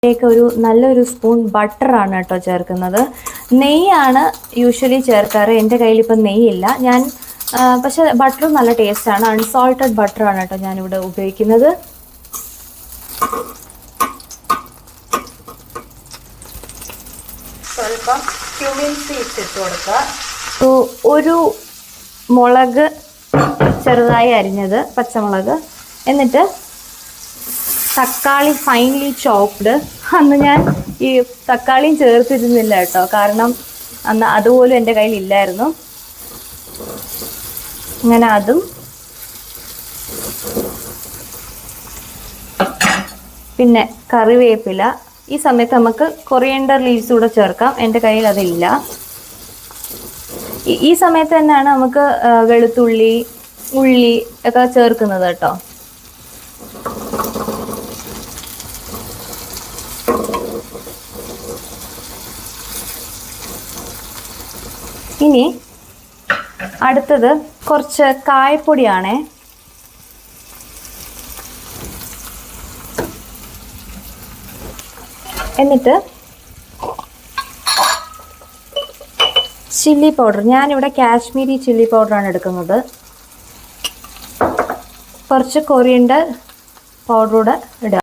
ഒരു നല്ലൊരു സ്പൂൺ ബട്ടറാണ് കേട്ടോ ചേർക്കുന്നത്. നെയ്യാണ് യൂഷ്വലി ചേർക്കാറ്. എൻ്റെ കയ്യിൽ ഇപ്പം നെയ്യില്ല. ഞാൻ പക്ഷേ ബട്ടർ നല്ല ടേസ്റ്റാണ്. അൺസോൾട്ടഡ് ബട്ടറാണ് കേട്ടോ ഞാനിവിടെ ഉപയോഗിക്കുന്നത്. സ്വല്പം ക്യൂമിൻ സീഡ്സ് ഇട്ട് കൊടുക്കുക. ഒരു മുളക് ചെറുതായി അരിഞ്ഞത്, പച്ചമുളക്, എന്നിട്ട് തക്കാളി ഫൈൻലി ചോപ്ഡ്. അന്ന് ഞാൻ ഈ തക്കാളിയും ചേർത്തിരുന്നില്ല കേട്ടോ, കാരണം അന്ന് അതുപോലും എൻ്റെ കയ്യിൽ ഇല്ലായിരുന്നു. അങ്ങനെ അതും, പിന്നെ കറിവേപ്പില. ഈ സമയത്ത് നമുക്ക് കൊറിയൻഡർ ലീവ്സ് കൂടെ ചേർക്കാം. എൻ്റെ കയ്യിൽ അതില്ല. ഈ സമയത്ത് തന്നെയാണ് നമുക്ക് വെളുത്തുള്ളി, ഉള്ളി ഒക്കെ ചേർക്കുന്നത് കേട്ടോ. ഇനി അടുത്തത് കുറച്ച് കായപ്പൊടിയാണേ. എന്നിട്ട് ചില്ലി പൗഡർ. ഞാനിവിടെ കാശ്മീരി ചില്ലി പൗഡറാണ് എടുക്കുന്നത്. കുറച്ച് കൊറിയൻഡർ പൗഡർ കൂടെ ഇടുക.